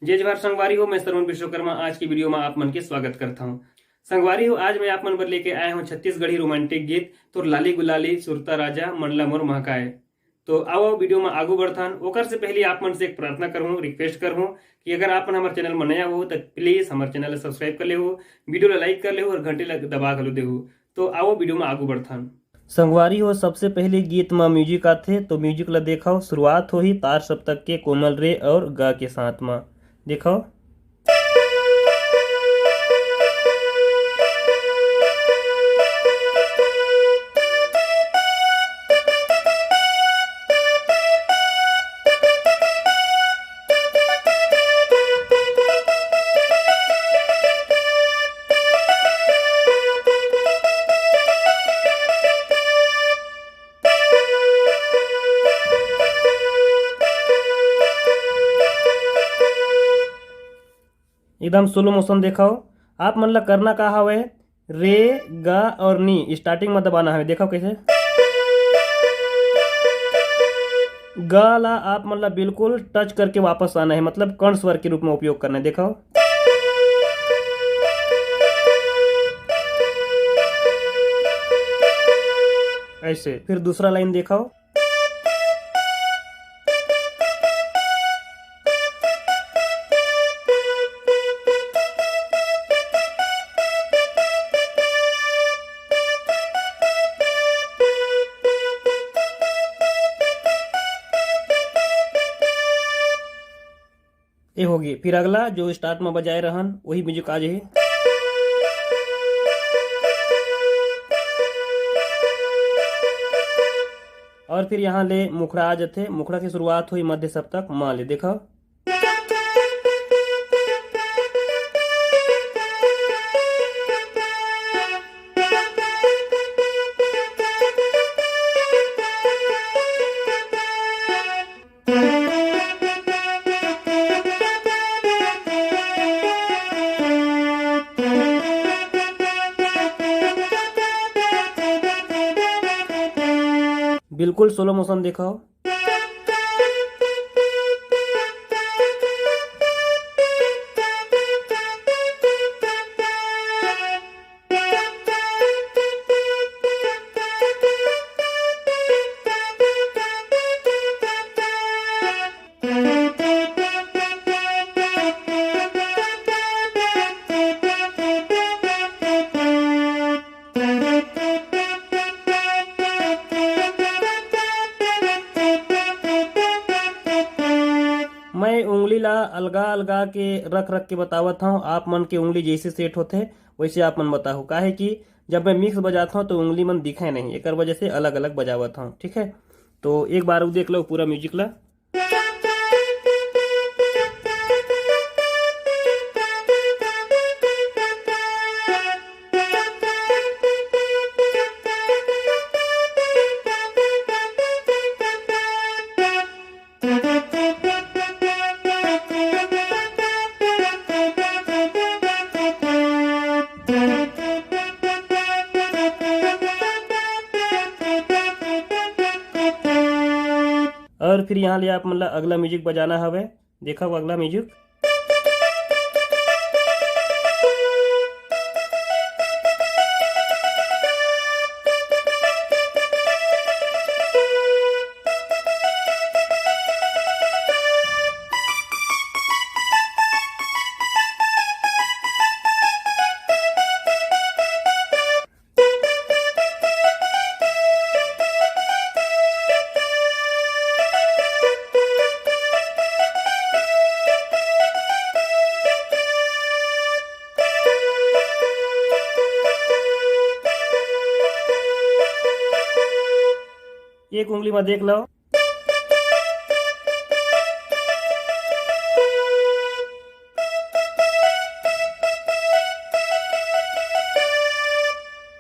जय जवाहर संगवारी हो। मैं श्रवण विश्वकर्मा आज की वीडियो में आप मन के स्वागत करता हूँ। संगवारी हो, आज मैं आप मन पर लेके आया हूँ छत्तीसगढ़ी रोमांटिक गीत तो लाली गुलाली सुरता राजा मंडला मोर महकाए। तो आओ वीडियो में आगू बढ़थन। ओकर से पहले आप मन से एक प्रार्थना करूँ, रिक्वेस्ट करूँ कि अगर आप हमारे चैनल में नया हो तो प्लीज हमारे चैनल सब्सक्राइब कर ले हो, वीडियो लाइक कर ले हो और घंटे दबा कर दे हो। तो आओ वीडियो में आगू बढ़थन। संगवारी हो, सबसे पहले गीत में म्यूजिक आथे तो म्यूजिक ला देखो। शुरुआत हो ही तार सप्तक के कोमल रे और गा के साथ में देखो। एकदम स्लो मोशन देखाओ। आप मन ला करना का हवे, रे गा और नी स्टार्टिंग में दबाना है। देखो कैसे गा ला आप मन ला बिल्कुल टच करके वापस आना है, मतलब कर्ण स्वर के रूप में उपयोग करना है। देखो ऐसे। फिर दूसरा लाइन देखो। ये होगी। फिर अगला जो स्टार्ट में बजाए रहन वही म्यूजिक आ जाए। और फिर यहाँ ले मुखड़ा आ जाते। मुखड़ा की शुरुआत हुई मध्य सप्तक माँ ले। देखो बिल्कुल सोलो मोशन देखो। मैं उंगली ला अलगा अलगा के रख रख के बतावत हूँ। आप मन के उंगली जैसे सेट होते वैसे आप मन बताओ। का है कि जब मैं मिक्स बजाता हूँ तो उंगली मन दिखे नहीं, एक वजह से अलग अलग बजावत हूँ। ठीक है, तो एक बार वो देख लो पूरा म्यूजिक ला। और फिर यहाँ ले आप मतलब अगला म्यूजिक बजाना हवे। देखा वो अगला म्यूजिक। एक उंगली में देख लो।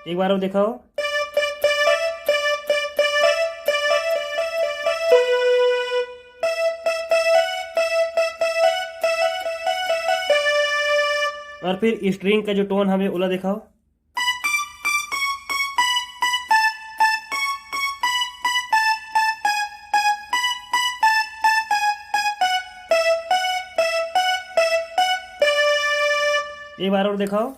एक बार और दिखाओ। और फिर स्ट्रिंग का जो टोन हमें उला दिखाओ। एक बार और दिखाओ।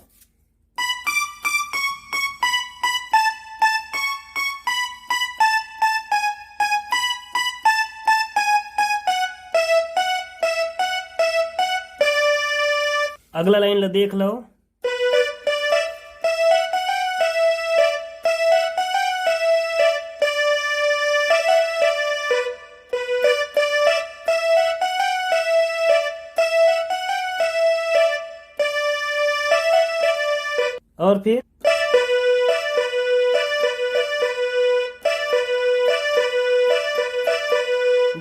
अगला लाइन देख लो। और फिर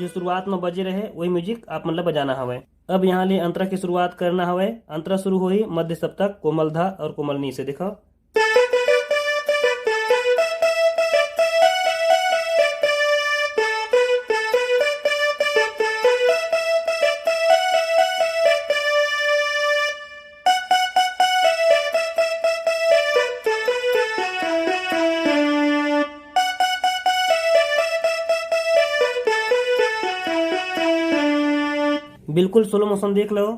जो शुरुआत में बजे रहे वही म्यूजिक आप मतलब बजाना हवे। अब यहाँ ले अंतरा की शुरुआत करना हवे। अंतरा शुरू हुई मध्य सप्तक, कोमल धा और कोमल नी से। देखो बिल्कुल स्लो मोशन देख लो।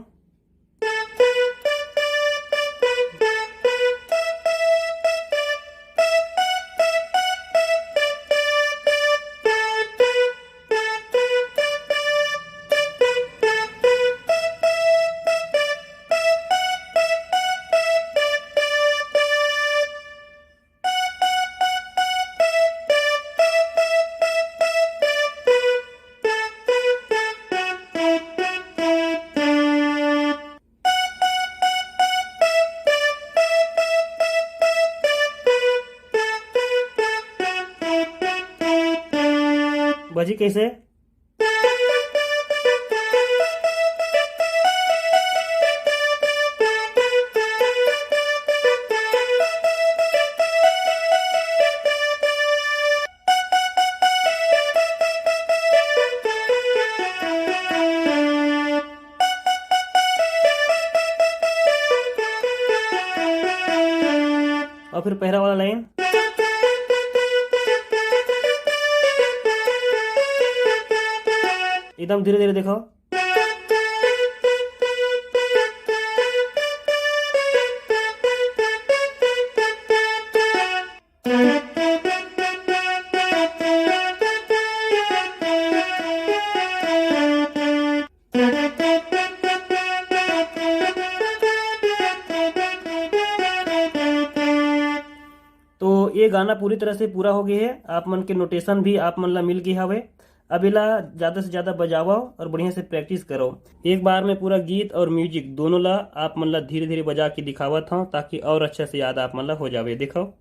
बजी कैसे? और फिर पहला वाला लाइन एकदम धीरे धीरे देखो। तो ये गाना पूरी तरह से पूरा हो गया है। आप मन के नोटेशन भी आप मन ला मिल गई हवे। अब इला ज्यादा से ज्यादा बजाओ और बढ़िया से प्रैक्टिस करो। एक बार में पूरा गीत और म्यूजिक दोनों ला आप मन ला धीरे धीरे बजा के दिखावत हूँ ताकि और अच्छा से याद आप मन ला हो जावे। देखो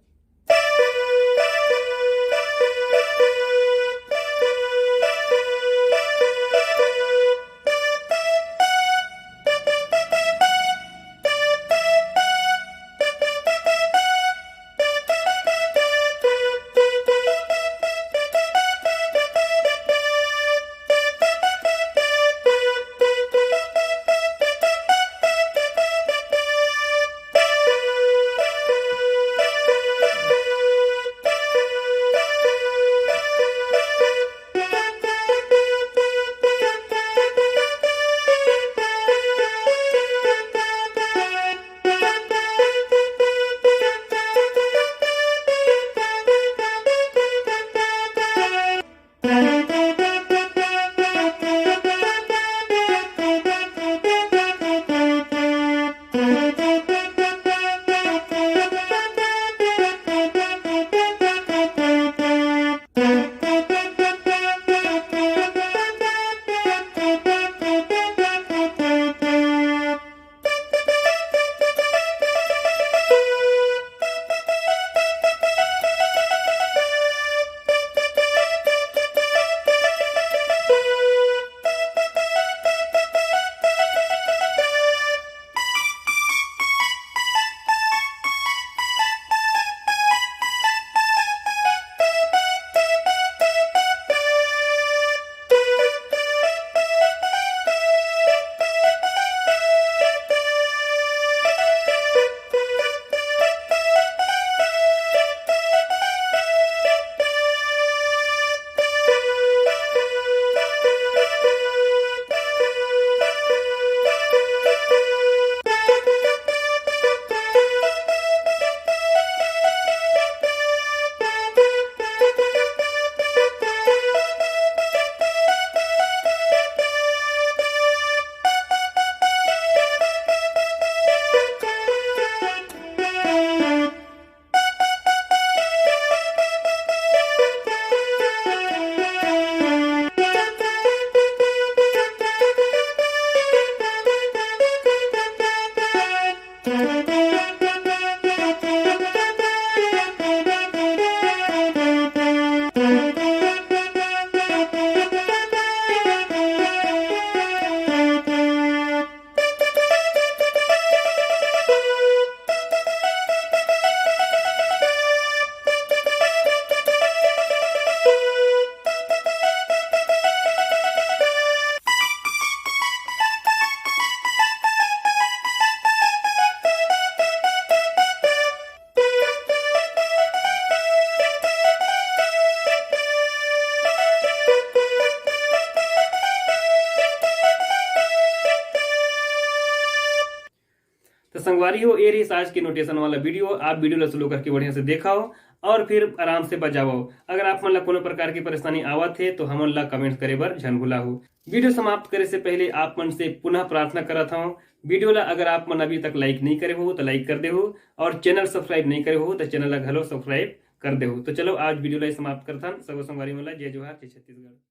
संगवारी हो, ये रही आज की नोटेशन वाला वीडियो। आप वीडियो ला स्लो करके बढ़िया से देखा हो और फिर आराम से बजाओ। अगर आप मन ला कोनो प्रकार की परेशानी आवत है तो हमन ला कमेंट करे बर झन भुला हो। वीडियो समाप्त करे से पहले आप मन से पुनः प्रार्थना करत हूँ, वीडियो ला अगर आप मन अभी तक लाइक नहीं करे हो तो लाइक कर दे हो, और चैनल सब्सक्राइब नहीं करे हो तो चैनल ला घलो सब्सक्राइब कर दे हो। तो चलो आज वीडियो ला समाप्त करथन। सब संगवारी मन ला जय जोहार, जय छत्तीसगढ़।